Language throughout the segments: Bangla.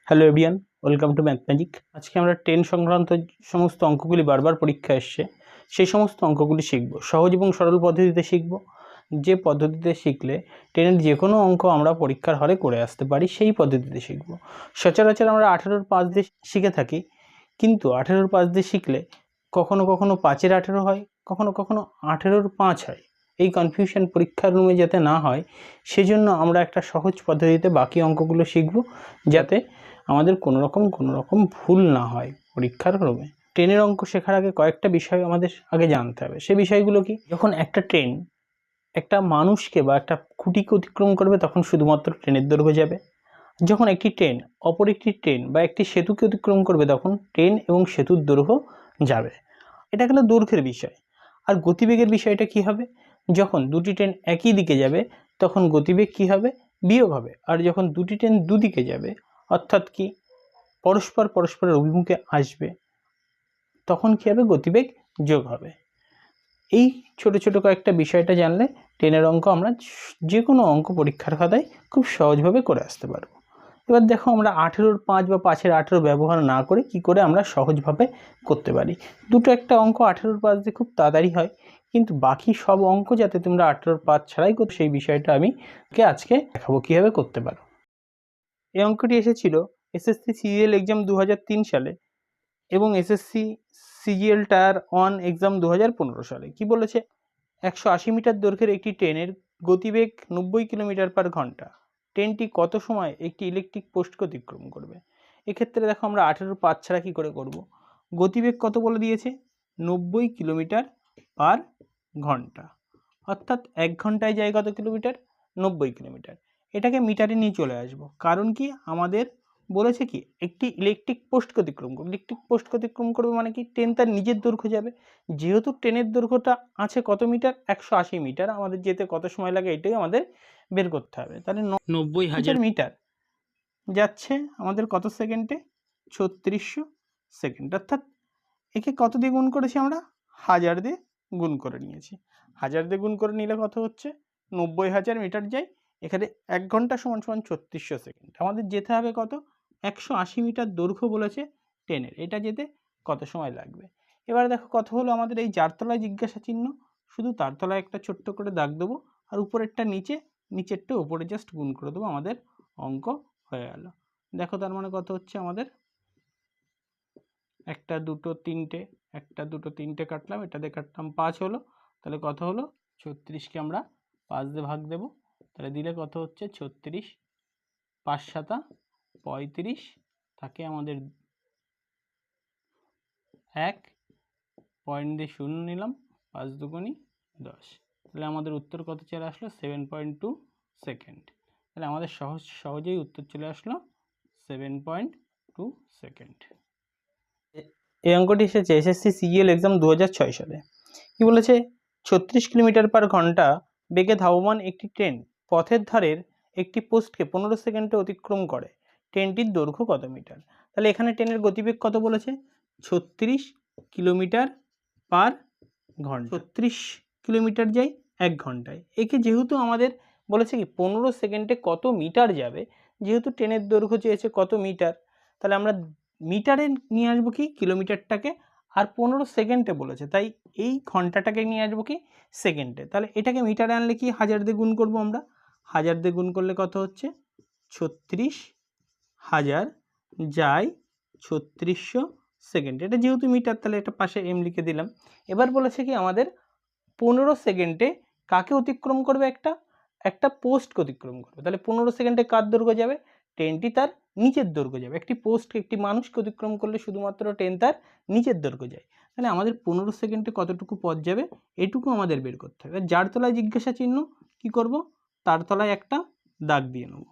Hello everyone, welcome to math magic. আজকে আমরা ট্রেন সংক্রান্ত সমস্ত অঙ্কগুলি বারবার পরীক্ষা এসছে সেই সমস্ত অঙ্কগুলি শিখব। সহজ এবং সরল পদ্ধতিতে শিখব, যে পদ্ধতিতে শিখলে ট্রেনের যে কোনো অঙ্ক আমরা পরীক্ষার হলে করে আসতে পারি সেই পদ্ধতিতে শিখব। সচরাচর আমরা 18-র 5 দিয়ে শিখে থাকি, কিন্তু 18-র 5 দিয়ে শিখলে কখনো কখনো 5-এর 18 হয়, কখনো কখনো 18-র 5 হয়। এই কনফিউশন পরীক্ষার রুমে যাতে না হয় সেজন্য আমরা একটা সহজ পদ্ধতিতে বাকি অঙ্কগুলো শিখব, যাতে আমাদের কোনো রকম ভুল না হয় পরীক্ষার রুমে। ট্রেনের অঙ্ক শেখার আগে কয়েকটা বিষয় আমাদের আগে জানতে হবে। সেই বিষয়গুলো কি? যখন একটা ট্রেন একটা মানুষকে বা একটা খুঁটিকে অতিক্রম করবে তখন শুধুমাত্র ট্রেনের দৈর্ঘ্য যাবে। যখন একটি ট্রেন অপর একটি ট্রেন বা একটি সেতুকে অতিক্রম করবে তখন ট্রেন এবং সেতুর দৈর্ঘ্য যাবে। এটা গেল দৈর্ঘ্যের বিষয়। আর গতিবেগের বিষয়টা কি হবে? যখন দুটি ট্রেন একই দিকে যাবে তখন গতিবেগ কি হবে? বিয়োগ হবে। আর যখন দুটি ট্রেন দুদিকে যাবে, অর্থাৎ কি পরস্পরের অভিমুখে আসবে, তখন কি হবে? গতিবেগ যোগ হবে। এই ছোট ছোট কয়েকটা বিষয়টা জানলে ট্রেনের অঙ্ক আমরা যে কোনো অঙ্ক পরীক্ষার খাতায় খুব সহজভাবে করে আসতে পারবো। এবার দেখো, আমরা 18-র 5 বা 5-এর 18 ব্যবহার না করে কি করে আমরা সহজভাবে করতে পারি। দুটো একটা অঙ্ক 18-র 5 দিয়ে খুব তাড়াতাড়ি হয়, কিন্তু বাকি সব অঙ্ক যাতে তোমরা 18-র 5 ছাড়াই করো সেই বিষয়টা আমি আজকে দেখাবো কীভাবে করতে পারো। এই অঙ্কটি এসেছিল এসএসসি সিজিএল এক্সাম 2003 সালে এবং এসএসসি সিজিএল টায়ার 1 এক্সাম 2015 সালে। কি বলেছে? 180 মিটার দৈর্ঘ্যের একটি ট্রেনের গতিবেগ 90 কিলোমিটার পার ঘন্টা। ট্রেনটি কত সময় একটি ইলেকট্রিক পোস্টকে অতিক্রম করবে? এক্ষেত্রে দেখো, আমরা 18-র 5 ছাড়া কী করে করব? গতিবেগ কত বলে দিয়েছে? 90 কিলোমিটার পার ঘন্টা, অর্থাৎ 1 ঘন্টায় যায় কত কিলোমিটার? 90 কিলোমিটার। এটাকে মিটারে নিয়ে চলে আসবো, কারণ কি আমাদের বলেছে কি একটি ইলেকট্রিক পোস্টকে অতিক্রম করবে। ইলেকট্রিক পোস্টকে অতিক্রম করবে মানে কি ট্রেন তার নিজের দৈর্ঘ্য যাবে। যেহেতু ট্রেনের দৈর্ঘ্যটা আছে কত মিটার? 180 মিটার। আমাদের যেতে কত সময় লাগে এটাই আমাদের বের করতে হবে। তাহলে 90,000 মিটার যাচ্ছে আমাদের কত সেকেন্ডে? 3600 সেকেন্ড। অর্থাৎ একে কত দিয়ে গুণ করেছি আমরা? 1000 দিয়ে গুণ করে নিয়েছি। 1000 দিয়ে গুণ করে নিলে কত হচ্ছে? 90,000 মিটার যায়। এখানে 1 ঘন্টা সমান সমান 3600 সেকেন্ড। আমাদের যেতে হবে কত? 180 মিটার দৈর্ঘ্য বলেছে ট্রেনের। এটা যেতে কত সময় লাগবে? এবার দেখো, কত হলো আমাদের এই যার তলায় জিজ্ঞাসা চিহ্ন, শুধু তার তলায় একটা ছোট্ট করে দাগ দেবো, আর উপরেরটা নিচে, নিচেরটা উপরে জাস্ট গুণ করে দেবো, আমাদের অঙ্ক হয়ে গেল। দেখো তার মানে কত হচ্ছে আমাদের? 1 2 3 1 2 3 কাটলাম, এটা দিয়ে কাটলাম 5 হলো। তাহলে কত হলো? 36কে আমরা 5 দিয়ে ভাগ দেব, তাহলে দিলে কত হচ্ছে? 36, 5 7 35, থাকে আমাদের 1 পয়েন্ট দিয়ে 0 নিলাম, 5 দুগুণি 10। তাহলে আমাদের উত্তর কত চলে আসলো? 7.2 সেকেন্ড। তাহলে আমাদের সহজেই উত্তর চলে আসলো 7.2 সেকেন্ড। এই অঙ্কটি এসেছে এসএসসি সিজিএল এক্সাম 2006 সালে। কি বলেছে? 36 কিলোমিটার পার ঘন্টা বেগে ধাবমান একটি ট্রেন পথের ধারের একটি পোস্টকে 15 সেকেন্ডে অতিক্রম করে। ট্রেনটির দৈর্ঘ্য কত মিটার? তাহলে এখানে ট্রেনের গতিবেগ কত বলেছে? 36 কিলোমিটার পার ঘন্টা। 36 কিলোমিটার যায় 1 ঘন্টায়। একে যেহেতু আমাদের বলেছে কি 15 সেকেন্ডে কত মিটার যাবে, যেহেতু ট্রেনের দৈর্ঘ্য চেয়েছে কত মিটার, তাহলে আমরা মিটারে নিয়ে আসবো কি কিলোমিটারটাকে, আর 15 সেকেন্ডে বলেছে তাই এই ঘন্টাটাকে নিয়ে আসবো কি সেকেন্ডে। তাহলে এটাকে মিটারে আনলে কি 1000 দিয়ে গুণ করবো আমরা। 1000 দিয়ে গুণ করলে কত হচ্ছে? 36,000 যায় 3600 সেকেন্ড। এটা যেহেতু মিটার তাহলে এটা পাশে এম লিখে দিলাম। এবার বলেছে কি আমাদের 15 সেকেন্ডে কাকে অতিক্রম করবে? একটা পোস্টকে অতিক্রম করবে। তাহলে 15 সেকেন্ডে কার দৈর্ঘ্য যাবে? ট্রেনটি তার নিচের দৈর্ঘ্য যাবে। একটি পোস্টকে, একটি মানুষকে অতিক্রম করলে শুধুমাত্র ট্রেন তার নিচের দৈর্ঘ্য যায়। তাহলে আমাদের 15 সেকেন্ডে কতটুকু পথ যাবে এটুকু আমাদের বের করতে হবে। যার তলায় জিজ্ঞাসা চিহ্ন কি করব? তার তলায় একটা দাগ দিয়ে নেব,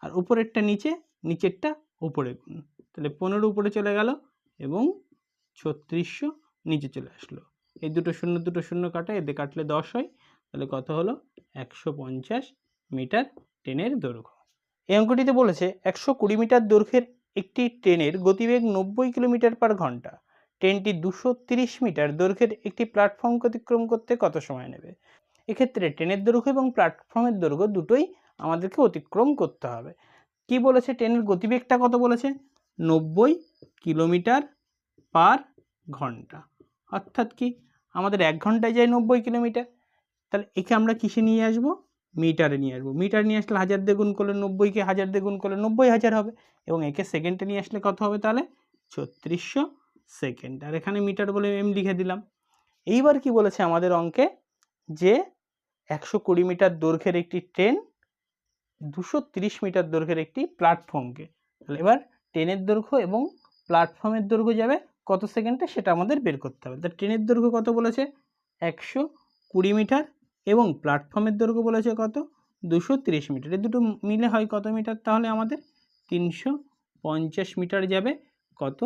আর উপরেরটা নিচে, নিচেরটা উপরে গুণ। তাহলে 15 উপরে চলে গেল এবং 3600 নিচে চলে আসলো। এই দুটো শূন্য কাটা, এতে কাটলে 10 হয়। তাহলে কত হলো? 150 মিটার ট্রেনের দৈর্ঘ্য। এই অঙ্কটিতে বলেছে 120 মিটার দৈর্ঘ্যের একটি ট্রেনের গতিবেগ 90 কিলোমিটার পার ঘন্টা। ট্রেনটি 230 মিটার দৈর্ঘ্যের একটি প্ল্যাটফর্মকে অতিক্রম করতে কত সময় নেবে? এক্ষেত্রে ট্রেনের দৈর্ঘ্য এবং প্ল্যাটফর্মের দৈর্ঘ্য দুটোই আমাদেরকে অতিক্রম করতে হবে। কি বলেছে, ট্রেনের গতিবেগটা কত বলেছে, 90 কিলোমিটার পার ঘন্টা। অর্থাৎ কি, আমাদের 1 ঘন্টায় যায় 90 কিলোমিটার। তাহলে একে আমরা কিসে নিয়ে আসবো, মিটারে নিয়ে আসবো। মিটার নিয়ে আসলে 1000 দিয়ে গুণ করলে 90কে 1000 দিয়ে গুণ করলে 90,000 হবে, এবং একে সেকেন্ডে নিয়ে আসলে কত হবে, তাহলে 3600 সেকেন্ড। আর এখানে মিটার বলে এম লিখে দিলাম। এইবার কি বলেছে আমাদের অঙ্কে, যে 120 মিটার দৈর্ঘ্যের একটি ট্রেন 230 মিটার দৈর্ঘ্যের একটি প্ল্যাটফর্মকে, তাহলে এবার ট্রেনের দৈর্ঘ্য এবং প্ল্যাটফর্মের দৈর্ঘ্য যাবে কত সেকেন্ডে, সেটা আমাদের বের করতে হবে। তা ট্রেনের দৈর্ঘ্য কত বলেছে, 120 মিটার, এবং প্ল্যাটফর্মের দৈর্ঘ্য বলেছে কত, 230 মিটার। এই দুটো মিলে হয় কত মিটার, তাহলে আমাদের 350 মিটার যাবে কত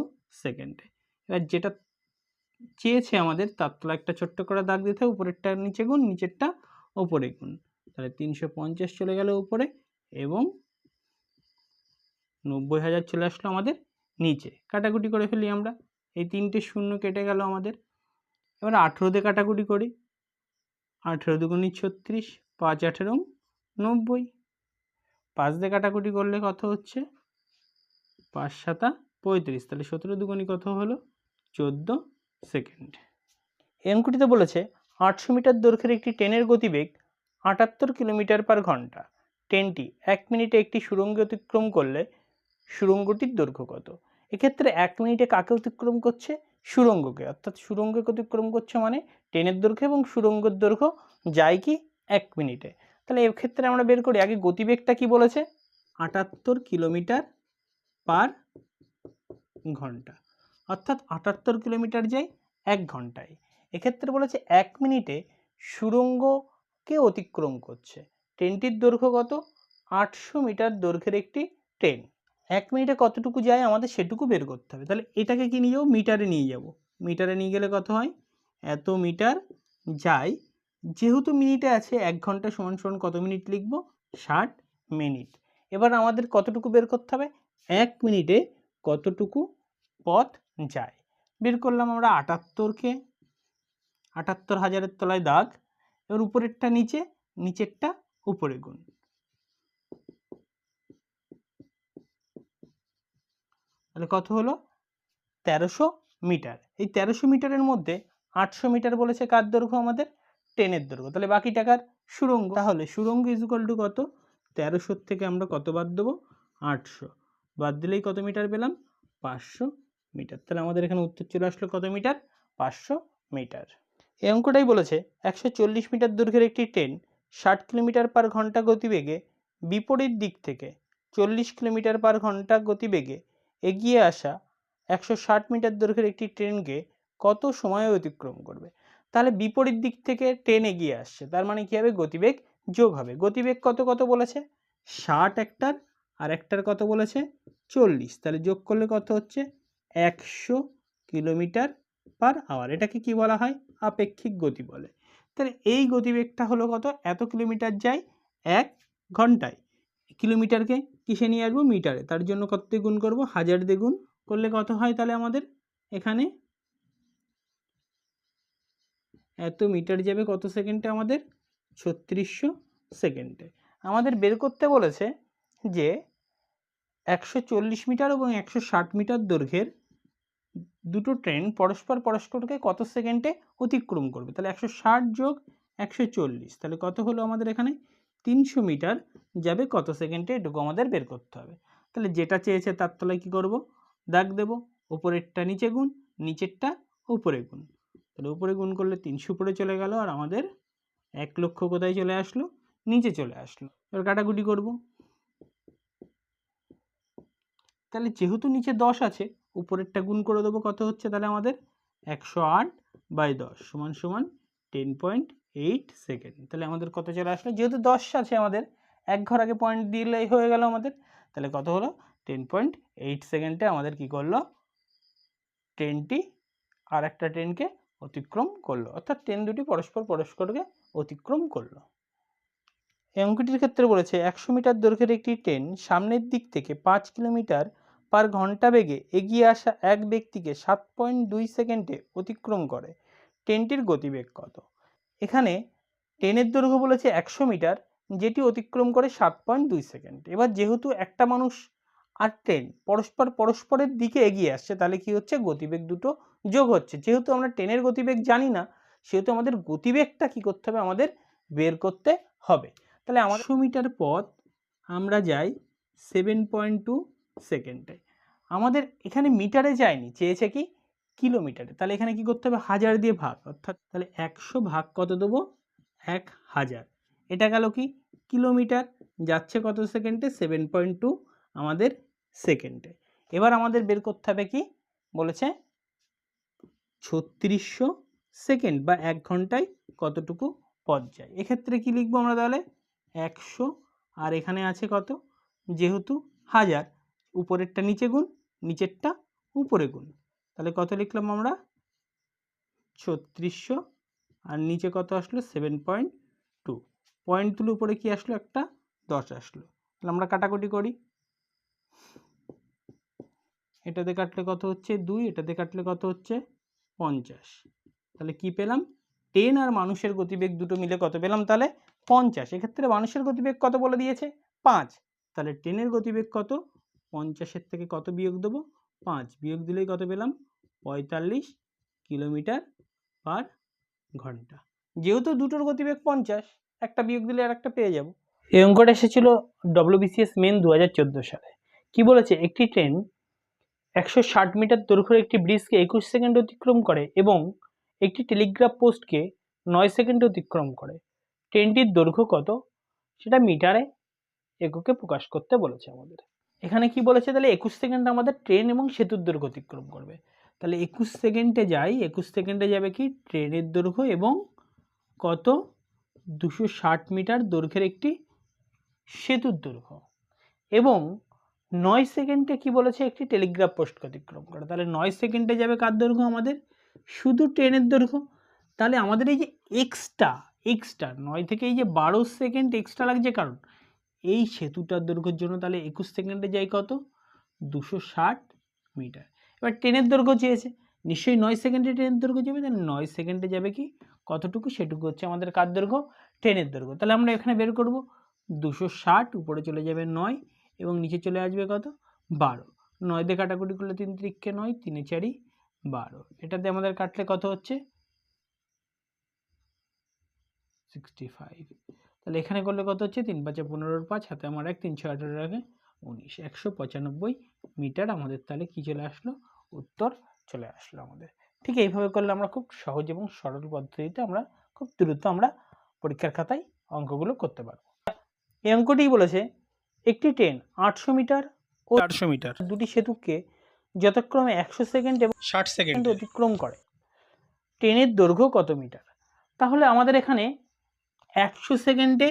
সেকেন্ডে। এবার যেটা চেয়েছে আমাদের, তার তলা একটা ছোট্ট করে দাগ দিতে হবে, উপরেরটা নিচে গুণ, নিচেরটা ওপরে গুণ। তাহলে 350 চলে গেল উপরে, এবং 90,000 চলে আসলো আমাদের নিচে। কাটাকুটি করে ফেলি আমরা, এই 3টে শূন্য কেটে গেল আমাদের। এবার 18 দিয়ে কাটাকুটি করি, 18 দুগুণি 36, 5 18 90। 5 দিয়ে কাটাকুটি করলে কত হচ্ছে, 5 7 35, তাহলে 17 দুগুণি কত হলো, 14 সেকেন্ড। এই অঙ্কটিতে বলেছে 800 মিটার দৈর্ঘ্যের একটি ট্রেনের গতিবেগ 78 কিলোমিটার পার ঘন্টা। ট্রেনটি 1 মিনিটে একটি সুড়ঙ্গ অতিক্রম করলে সুড়ঙ্গটির দৈর্ঘ্য কত। এক্ষেত্রে 1 মিনিটে কাকে অতিক্রম করছে, সুড়ঙ্গকে। অর্থাৎ সুড়ঙ্গকে অতিক্রম করছে মানে ট্রেনের দৈর্ঘ্য এবং সুড়ঙ্গের দৈর্ঘ্য যায় কি 1 মিনিটে। তাহলে এক্ষেত্রে আমরা বের করি, আগে গতিবেগটা কি বলেছে, 78 কিলোমিটার পার ঘন্টা। অর্থাৎ 78 কিলোমিটার যায় 1 ঘন্টায়। এক্ষেত্রে বলেছে 1 মিনিটে সুড়ঙ্গকে অতিক্রম করছে। ট্রেনটির দৈর্ঘ্য কত, 800 মিটার দৈর্ঘ্যের একটি ট্রেন। 1 মিনিটে কতটুকু যায় আমাদের সেটুকু বের করতে হবে। তাহলে এটাকে কি নিয়ে যাবো, মিটারে নিয়ে যাব। মিটারে নিয়ে গেলে কত হয়, এত মিটার যায়। যেহেতু মিনিটে আছে, 1 ঘন্টা সমান সমান কত মিনিট লিখব, 60 মিনিট। এবার আমাদের কতটুকু বের করতে হবে, 1 মিনিটে কতটুকু পথ যায়। বের করলাম আমরা 78কে, 78,000-এর তলায় দাগ, এবার উপরেরটা নিচে, নিচেরটা উপরে গুণ। তাহলে কত হলো, 1300 মিটার। এই 1300 মিটারের মধ্যে 800 মিটার বলেছে কার দৈর্ঘ্য, আমাদের ট্রেনের দৈর্ঘ্য। তাহলে বাকি টাকার সুড়ঙ্গ, তাহলে সুড়ঙ্গ ইজুকাল টু কত, 1300 থেকে আমরা কত বাদ দেবো, 800 বাদ দিলেই কত মিটার পেলাম, 500 মিটার। তাহলে আমাদের এখানে উত্তর চলে আসলো কত মিটার, 500 মিটার। এই অঙ্কটাই বলেছে 140 মিটার দৈর্ঘ্যের একটি ট্রেন 60 কিলোমিটার পার ঘন্টা গতিবেগে বিপরীত দিক থেকে 40 কিলোমিটার পার ঘন্টা গতিবেগে এগিয়ে আসা 160 মিটার দৈর্ঘ্যের একটি ট্রেনকে কত সময়ে অতিক্রম করবে। তাহলে বিপরীত দিক থেকে ট্রেন এগিয়ে আসছে, তার মানে কি হবে, গতিবেগ যোগ হবে। গতিবেগ কত কত বলেছে, 60 একটার, আর একটার কত বলেছে, 40। তাহলে যোগ করলে কত হচ্ছে, 100 কিলোমিটার পার আওয়ার। এটাকে কি বলা হয়, আপেক্ষিক গতি বলে। তাহলে এই গতিবেগটা হলো কত, এত কিলোমিটার যায় 1 ঘন্টায়। কিলোমিটারকে কিসে নিয়ে আসবো, মিটারে। তার জন্য কত দিয়ে গুণ করবো, 1000 দিয়ে গুণ করলে কত হয়, তাহলে আমাদের এখানে এত মিটার যাবে কত সেকেন্ডে, আমাদের 3600 সেকেন্ডে। আমাদের বের করতে বলেছে যে 140 মিটার এবং 160 মিটার দৈর্ঘ্যের দুটো ট্রেন পরস্পরকে কত সেকেন্ডে অতিক্রম করবে। তাহলে 160 যোগ 140, তাহলে কত হলো আমাদের এখানে, 300 মিটার যাবে কত সেকেন্ডে, এটুকু আমাদের বের করতে হবে। তাহলে যেটা চেয়েছে তার তলায় কি করব, দাগ দেব, উপরেরটা নিচে গুণ, নিচেরটা উপরে গুণ। তাহলে উপরে গুণ করলে 300 উপরে চলে গেল, আর আমাদের 1 লক্ষ কোথায় চলে আসলো, নিচে চলে আসলো। এবার কাটাকুটি করব। তাহলে যেহেতু নিচে 10 আছে, উপরেরটা গুণ করে দেবো, কত হচ্ছে, তাহলে আমাদের 108/10 সমান সমান 10.8 সেকেন্ড। তাহলে আমাদের কত চলে আসলো, যেহেতু 10 আছে আমাদের, এক ঘর আগে পয়েন্ট দিলেই হয়ে গেল আমাদের। তাহলে কত হলো, 10.8 সেকেন্ডে আমাদের কি করলো, ট্রেনটি আর একটা ট্রেনকে অতিক্রম করলো। অর্থাৎ ট্রেন দুটি পরস্পরকে অতিক্রম করলো। এই অঙ্কটির ক্ষেত্রে বলেছে 100 মিটার দৈর্ঘ্যের একটি ট্রেন সামনের দিক থেকে 5 কিলোমিটার পার ঘন্টা বেগে এগিয়ে আসা এক ব্যক্তিকে 7.2 সেকেন্ডে অতিক্রম করে। ট্রেনটির গতিবেগ কত। এখানে ট্রেনের দৈর্ঘ্য বলেছে 100 মিটার, যেটি অতিক্রম করে 7.2 সেকেন্ড। এবার যেহেতু একটা মানুষ আর ট্রেন পরস্পরের দিকে এগিয়ে আসছে, তাহলে কি হচ্ছে, গতিবেগ দুটো যোগ হচ্ছে। যেহেতু আমরা ট্রেনের গতিবেগ জানি না, সেহেতু আমাদের গতিবেগটা কি করতে হবে, আমাদের বের করতে হবে। তাহলে 100 মিটার পথ আমরা যাই 7.2 সেকেন্ডে। আমাদের এখানে মিটারে যায়নি, চেয়েছে কি কিলোমিটারে। তাহলে এখানে কি করতে হবে, 1000 দিয়ে ভাগ, অর্থাৎ তাহলে 100 ভাগ কত দেবো, 1000। এটা গেল কি কিলোমিটার, যাচ্ছে কত সেকেন্ডে, 7.2 আমাদের সেকেন্ডে। এবার আমাদের বের করতে হবে কি বলেছে, 3600 সেকেন্ড বা 1 ঘন্টায় কতটুকু পথ যায়। এক্ষেত্রে কি লিখবো আমরা, তাহলে 100 আর এখানে আছে কত, যেহেতু 1000, উপরেরটা নিচে গুণ, নিচেরটা উপরে গুণ, তাহলে কত লিখলাম আমরা 3600 আর নিচে কত আসলো 7.2, পয়েন্ট তুলে উপরে কি আসলো, একটা 10 আসলো। তাহলে আমরা কাটাকুটি করি, এটাতে কাটলে কত হচ্ছে 2, এটাতে কাটলে কত হচ্ছে 50। তাহলে কি পেলাম, ট্রেন আর মানুষের গতিবেগ দুটো মিলে কত পেলাম, তাহলে 50। এক্ষেত্রে মানুষের গতিবেগ কত বলে দিয়েছে, 5, তাহলে ট্রেনের গতিবেগ কত, 50-এর থেকে কত বিয়োগ দেবো, 5 বিয়োগ দিলেই কত পেলাম, 45 কিলোমিটার পার ঘন্টা। যেহেতু দুটোর গতিবেগ 50, একটা বিয়োগ দিলে আর একটা পেয়ে যাব। এই অঙ্কটা এসেছিল WBCS মেন 2014 সালে। কি বলেছে, একটি ট্রেন 160 মিটার দৈর্ঘ্যের একটি ব্রিজকে 21 সেকেন্ড অতিক্রম করে এবং একটি টেলিগ্রাফ পোস্টকে 9 সেকেন্ড অতিক্রম করে। ট্রেনটির দৈর্ঘ্য কত, সেটা মিটারে এককে প্রকাশ করতে বলেছে আমাদের। এখানে কি বলেছে, তাহলে 21 সেকেন্ড আমাদের ট্রেন এবং সেতুর দৈর্ঘ্য অতিক্রম করবে। তাহলে 21 সেকেন্ডে যাই, 21 সেকেন্ডে যাবে কি ট্রেনের দৈর্ঘ্য এবং কত, 260 মিটার দৈর্ঘ্যের একটি সেতুর দৈর্ঘ্য, এবং 9 সেকেন্ডে কি বলেছে, একটি টেলিগ্রাফ পোস্টকে অতিক্রম করে। তাহলে 9 সেকেন্ডে যাবে কার দৈর্ঘ্য, আমাদের শুধু ট্রেনের দৈর্ঘ্য। তাহলে আমাদের এই যে এক্সট্রা 9 থেকে এই যে 12 সেকেন্ড এক্সট্রা লাগছে, কারণ এই সেতুটার দৈর্ঘ্যের জন্য। তাহলে 21 সেকেন্ডে যাই কত, 260 মিটার। এবার ট্রেনের দৈর্ঘ্য চেয়েছে, নিশ্চয়ই 9 সেকেন্ডে ট্রেনের দৈর্ঘ্য যাবে, তাহলে 9 সেকেন্ডে যাবে কি কতটুকু, সেটুকু হচ্ছে আমাদের কার দৈর্ঘ্য, ট্রেনের দৈর্ঘ্য। তাহলে আমরা এখানে বের করব 260, উপরে চলে যাবে 9 এবং নিচে চলে আসবে কত, 12। 9 দিয়ে কাটাকুটি করলে 3 3 9, 3 4 12, এটাতে আমাদের কাটলে কত হচ্ছে 65। তাহলে এখানে করলে কত হচ্ছে, 3 5 15 5, হাতে আমার 1, 3 6 18 আগে 19, 195 মিটার আমাদের তাহলে কি চলে আসলো, উত্তর চলে আসলো আমাদের। ঠিক এইভাবে করলে আমরা খুব সহজ এবং সরল পদ্ধতিতে আমরা খুব দ্রুত আমরা পরীক্ষার খাতায় অঙ্কগুলো করতে পারবো। এই অঙ্কটি বলেছে, একটি ট্রেন 800 মিটার ও 400 মিটার দুটি সেতুকে যথাক্রমে 100 সেকেন্ড এবং 60 সেকেন্ড অতিক্রম করে। ট্রেনের দৈর্ঘ্য কত মিটার? তাহলে আমাদের এখানে 100 সেকেন্ডে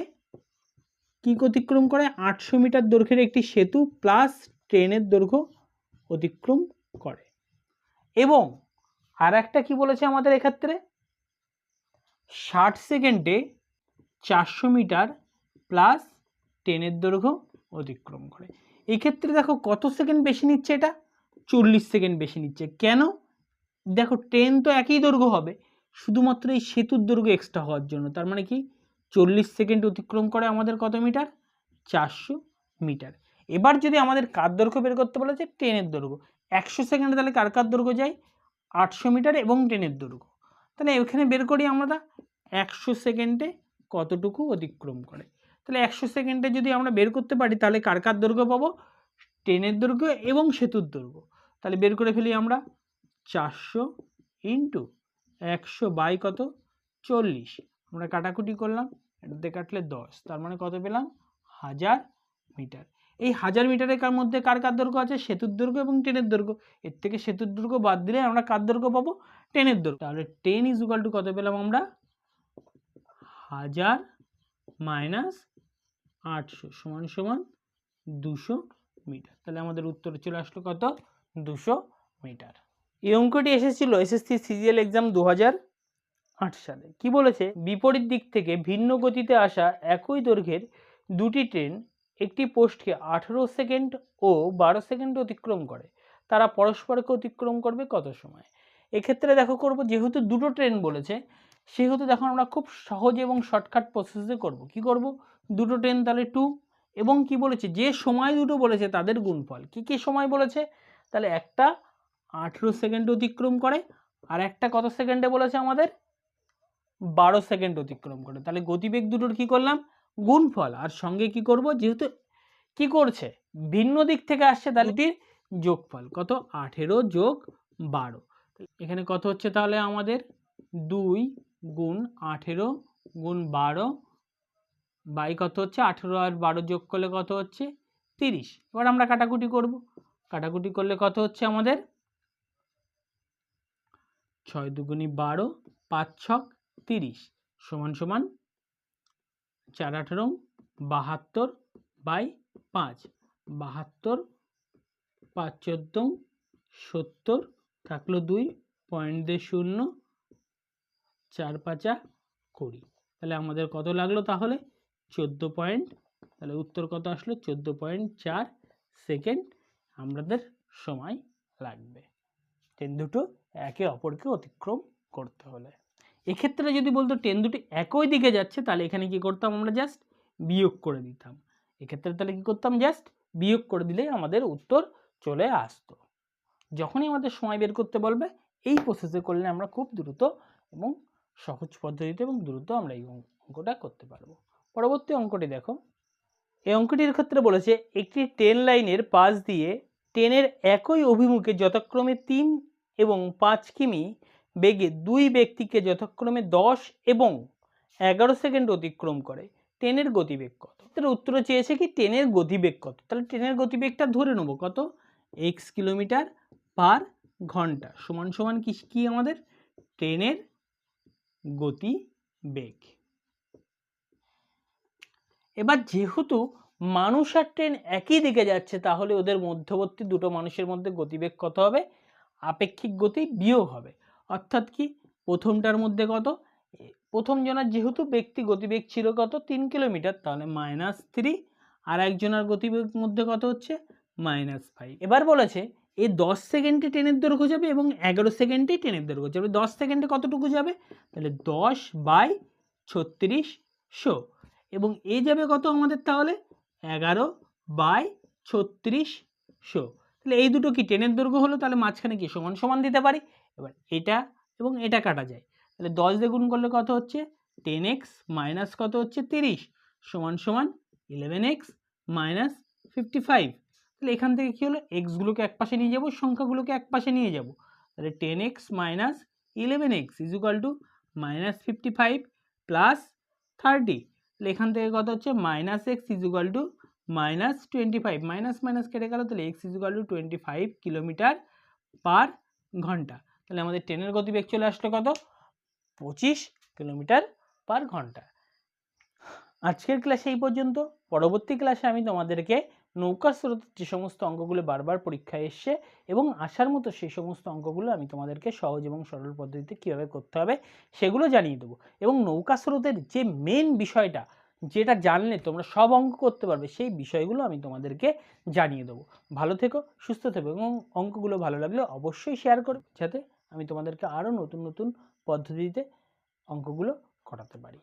কি অতিক্রম করে, 800 মিটার দৈর্ঘ্যের একটি সেতু প্লাস ট্রেনের দৈর্ঘ্য অতিক্রম করে। এবং আর একটা কি বলেছে আমাদের এক্ষেত্রে, 60 সেকেন্ডে 400 মিটার প্লাস ট্রেনের দৈর্ঘ্য অতিক্রম করে। এই ক্ষেত্রে দেখো কত সেকেন্ড বেশি নিচ্ছে, এটা 40 সেকেন্ড বেশি নিচ্ছে। কেন, দেখো ট্রেন তো একই দৈর্ঘ্য হবে, শুধুমাত্র এই সেতুর দৈর্ঘ্য এক্সট্রা হওয়ার জন্য। তার মানে কি 40 সেকেন্ড অতিক্রম করে আমাদের কত মিটার, 400 মিটার। এবার যদি আমাদের কার দৈর্ঘ্য বের করতে বলেছে, ট্রেনের দৈর্ঘ্য, 100 সেকেন্ডে তাহলে কার কার দৈর্ঘ্য যায়, 800 মিটার এবং ট্রেনের দৈর্ঘ্য। তাহলে এখানে বের করি আমরা 100 সেকেন্ডে কতটুকু অতিক্রম করে। তাহলে 100 সেকেন্ডে যদি আমরা বের করতে পারি, তাহলে কার কার দৈর্ঘ্য পাবো, ট্রেনের দৈর্ঘ্য এবং সেতুর দৈর্ঘ্য। তাহলে বের করে ফেলি আমরা, 400 ইন্টু 100 বাই কত, 40, আমরা কাটাকুটি করলাম, এটাতে কাটলে 10, তার মানে কত পেলাম, 1000 মিটার। এই 1000 মিটারের কার মধ্যে কার কার দৈর্ঘ্য আছে, সেতুর দৈর্ঘ্য এবং ট্রেনের দৈর্ঘ্য। এর থেকে সেতুর দৈর্ঘ্য বাদ দিলে আমরা কার দৈর্ঘ্য পাবো, ট্রেনের দৈর্ঘ্য। তাহলে 10 ইকুয়াল টু কত পেলাম আমরা, 1000 মাইনাস 800 সমান সমান 200 মিটার। তাহলে আমাদের উত্তর চলে আসলো কত, 200 মিটার। এই অঙ্কটি এসেছিল এসএসসি সিজিএল এক্সাম 2008 সালে। কি বলেছে, বিপরীত দিক থেকে ভিন্ন গতিতে আসা একই দৈর্ঘ্যের দুটি ট্রেন একটি পোস্টকে 18 সেকেন্ড ও 12 সেকেন্ড অতিক্রম করে, তারা পরস্পরকে অতিক্রম করবে কত সময়? এক্ষেত্রে দেখো করব, যেহেতু দুটো ট্রেন বলেছে, সেহেতু দেখো আমরা খুব সহজ এবং শর্টকাট প্রসেসে করব। কি করব, দুটো ট্রেন তাহলে 2, এবং কি বলেছে যে সময় দুটো বলেছে তাদের গুণফল। কি কি সময় বলেছে? তাহলে একটা 18 সেকেন্ড অতিক্রম করে, আর একটা কত সেকেন্ডে বলেছে আমাদের? 12 সেকেন্ড অতিক্রম করে। তাহলে গতিবেগ দুটোর কি করলাম? গুণফল। আর সঙ্গে কি করব, যেহেতু কি করছে ভিন্ন দিক থেকে আসছে, তাহলে দুটির যোগফল কত? 18 যোগ 12। এখানে কত হচ্ছে তাহলে আমাদের? 2 গুণ 18 গুণ 12 বাই কত হচ্ছে? 18 আর 12 যোগ করলে কত হচ্ছে? 30। এবার আমরা কাটাকুটি করব। কাটাকুটি করলে কত হচ্ছে আমাদের? 6 দুগুণী 12, 5 ছক 30 সমান সমান 4 18 72 বাই 5, 72, 5 14 70, থাকলো 2, পয়েন্ট দিয়ে 0, 4 5 20। তাহলে আমাদের কত লাগলো তাহলে? 14 পয়েন্ট। তাহলে উত্তর কত আসলো? 14.4 সেকেন্ড আমাদের সময় লাগবে ট্রেন দুটো একে অপরকে অতিক্রম করতে হলে। এক্ষেত্রে যদি বলতো ট্রেন দুটো একই দিকে যাচ্ছে, তাহলে এখানে কি করতাম আমরা? জাস্ট বিয়োগ করে দিতাম। এক্ষেত্রে তাহলে কি করতাম? জাস্ট বিয়োগ করে দিলেই আমাদের উত্তর চলে আসতো। যখনই আমাদের সময় বের করতে বলবে এই প্রসেসে করলে আমরা খুব দ্রুত এবং সহজ পদ্ধতিতে এবং দ্রুত আমরা এই অঙ্কটা করতে পারবো। পরবর্তী অঙ্কটি দেখো। এই অঙ্কটির ক্ষেত্রে বলেছে একটি ট্রেন লাইনের পাশ দিয়ে ট্রেনের একই অভিমুখে যথাক্রমে 3 এবং 5 কিমি বেগে দুই ব্যক্তিকে যথাক্রমে 10 এবং 11 সেকেন্ড অতিক্রম করে, ট্রেনের গতিবেগ কত? তার উত্তর চেয়েছে কি ট্রেনের গতিবেগ কত। তাহলে ট্রেনের গতিবেগটা ধরে নেব কত? x কিলোমিটার পার ঘন্টা সমান সমান কি আমাদের? ট্রেনের গতিবেগ। এবার যেহেতু মানুষ আর ট্রেন একই দিকে যাচ্ছে, তাহলে ওদের মধ্যবর্তী দুটো মানুষের মধ্যে গতিবেগ কত হবে? আপেক্ষিক গতি বিয়োগ হবে। অর্থাৎ কি প্রথমটার মধ্যে কত? প্রথম জনের যেহেতু ব্যক্তি গতিবেগ ছিল কত? 3 কিলোমিটার, তাহলে -3, আর একজনের গতিবেগ মধ্যে কত হচ্ছে? -5। এবার বলেছে এই 10 সেকেন্ডে ট্রেনের দৈর্ঘ্য যাবে এবং 11 সেকেন্ডে ট্রেনের দৈর্ঘ্য যাবে। 10 সেকেন্ডে কতটুকু যাবে? তাহলে 10/3600, এবং এ যাবে কত আমাদের? তাহলে 11/3600। তাহলে এই দুটো কি ট্রেনের দৈর্ঘ্য হলো, তাহলে মাঝখানে কি সমান সমান দিতে পারি। এবার এটা এবং এটা কাটা যায়, তাহলে 10 দিয়ে গুণ করলে কত হচ্ছে? 10x মাইনাস কত হচ্ছে? 30 সমান সমান 11x মাইনাস 55। তাহলে এখান থেকে কি হলো? এক্সগুলোকে এক পাশে নিয়ে যাব, সংখ্যাগুলোকে এক পাশে নিয়ে যাব। তাহলে 10x minus 11x is equal to -55 plus 30। তাহলে এখান থেকে কত হচ্ছে? -x is equal to -25, minus minus কেটে গেল, তাহলে x is equal to 25 kilometre পার ঘন্টা। তাহলে আমাদের ট্রেনের গতিবেগ চলে আসলো কত? 25 কিলোমিটার পার ঘন্টা। আজকের ক্লাসে এই পর্যন্ত। পরবর্তী ক্লাসে আমি তোমাদেরকে নৌকা স্রোতের যে সমস্ত অঙ্কগুলো বারবার পরীক্ষায় এসছে এবং আসার মতো সেই সমস্ত অঙ্কগুলো আমি তোমাদেরকে সহজ এবং সরল পদ্ধতিতে কীভাবে করতে হবে সেগুলো জানিয়ে দেবো। এবং নৌকা স্রোতের যে মেন বিষয়টা, যেটা জানলে তোমরা সব অঙ্ক করতে পারবে, সেই বিষয়গুলো আমি তোমাদেরকে জানিয়ে দেবো। ভালো থেকো, সুস্থ থেকো, এবং অঙ্কগুলো ভালো লাগলে অবশ্যই শেয়ার করো, যাতে আমি তোমাদেরকে আরও নতুন নতুন পদ্ধতিতে অঙ্কগুলো করাতে পারি।